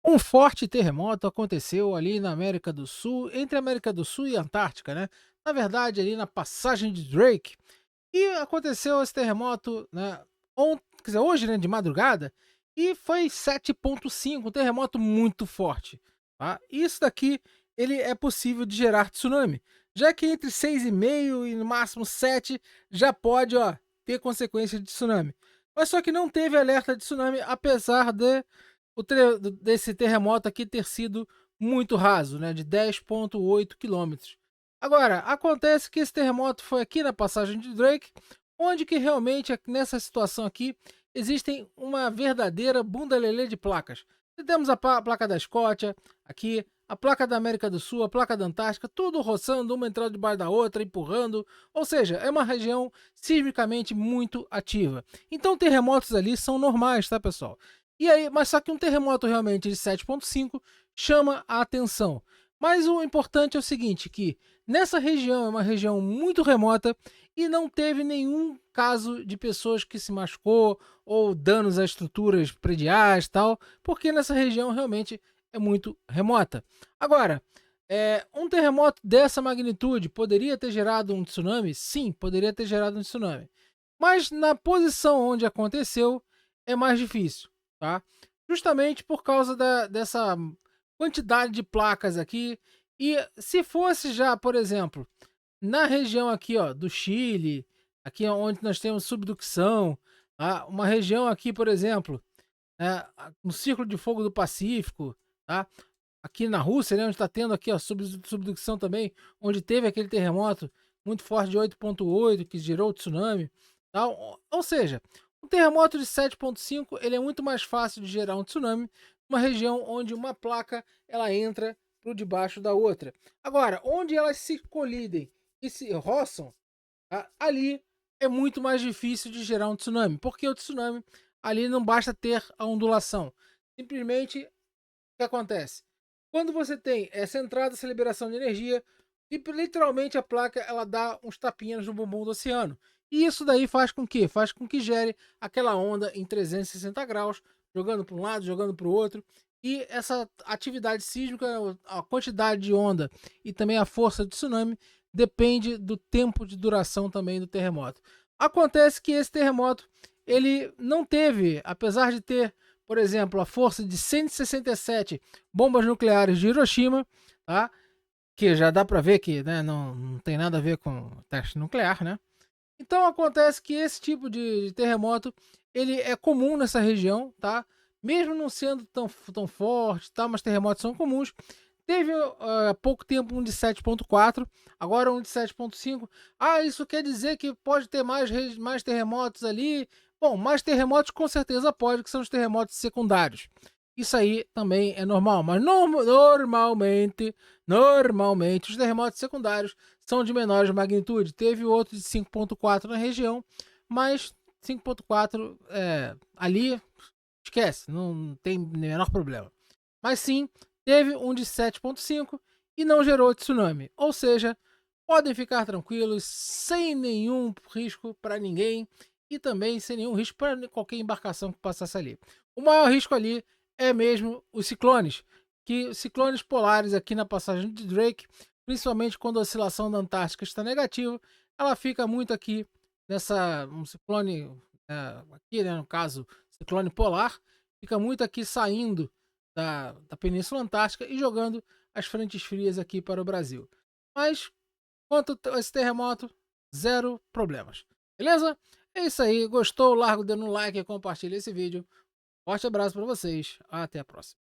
Um forte terremoto aconteceu ali na América do Sul, entre a América do Sul e a Antártica, né? Na verdade, ali na passagem de Drake. E aconteceu esse terremoto, né? Quer dizer, hoje, né, de madrugada, e foi 7,5, um terremoto muito forte. Tá? Isso daqui ele é possível de gerar tsunami, já que entre 6,5 e no máximo 7 já pode, ó, ter consequência de tsunami. Mas só que não teve alerta de tsunami, apesar de desse terremoto aqui ter sido muito raso, né, de 10,8 quilômetros. Agora, acontece que esse terremoto foi aqui na passagem de Drake, onde que realmente nessa situação aqui existem uma verdadeira bunda lelê de placas. Temos a placa da Escócia aqui, a placa da América do Sul, a placa da Antártica, tudo roçando, uma entrando debaixo da outra, empurrando. Ou seja, é uma região sismicamente muito ativa. Então terremotos ali são normais, tá, pessoal? E aí, mas só que um terremoto realmente de 7,5 chama a atenção. Mas o importante é o seguinte, que nessa região é uma região muito remota e não teve nenhum caso de pessoas que se machucou ou danos a estruturas prediais tal, porque nessa região realmente é muito remota. Agora, um terremoto dessa magnitude poderia ter gerado um tsunami? Sim, poderia ter gerado um tsunami. Mas na posição onde aconteceu é mais difícil, tá? Justamente por causa dessa quantidade de placas aqui. E se fosse já, por exemplo, na região aqui, ó, do Chile, aqui onde nós temos subducção, uma região aqui, por exemplo, no Círculo de Fogo do Pacífico, tá? Aqui na Rússia, né, onde está tendo aqui, ó, subducção também, onde teve aquele terremoto muito forte de 8,8 que gerou o tsunami, tá? Ou seja, um terremoto de 7,5 ele é muito mais fácil de gerar um tsunami, uma região onde uma placa ela entra por debaixo da outra. Agora, onde elas se colidem e se roçam, ali é muito mais difícil de gerar um tsunami, porque o tsunami ali não basta ter a ondulação. Simplesmente, o que acontece? Quando você tem essa entrada, essa liberação de energia, e literalmente a placa ela dá uns tapinhas no bumbum do oceano. E isso daí faz com que? Faz com que gere aquela onda em 360 graus, jogando para um lado, jogando para o outro. E essa atividade sísmica, a quantidade de onda e também a força do tsunami depende do tempo de duração também do terremoto. Acontece que esse terremoto ele não teve, apesar de ter, por exemplo, a força de 167 bombas nucleares de Hiroshima, tá? Que já dá para ver que, né, não tem nada a ver com teste nuclear, né? Então acontece que esse tipo de terremoto ele é comum nessa região, tá? Mesmo não sendo tão forte, tá? Mas terremotos são comuns. Teve há pouco tempo um de 7,4, agora um de 7,5. Ah, isso quer dizer que pode ter mais terremotos ali? Bom, mais terremotos com certeza pode, que são os terremotos secundários. Isso aí também é normal, mas normalmente os terremotos secundários são de menor magnitude. Teve outro de 5,4 na região, mas 5,4 ali esquece, não tem menor problema. Mas sim, teve um de 7,5 e não gerou tsunami. Ou seja, podem ficar tranquilos, sem nenhum risco para ninguém e também sem nenhum risco para qualquer embarcação que passasse ali. O maior risco ali é mesmo os ciclones, que ciclones polares aqui na passagem de Drake, principalmente quando a oscilação da Antártica está negativa, ela fica muito aqui nessa um ciclone aqui, né, no caso, ciclone polar, fica muito aqui saindo da Península Antártica e jogando as frentes frias aqui para o Brasil. Mas quanto a esse terremoto, zero problemas. Beleza? É isso aí. Gostou? Larga o dedo no like e compartilha esse vídeo. Forte abraço para vocês. Até a próxima.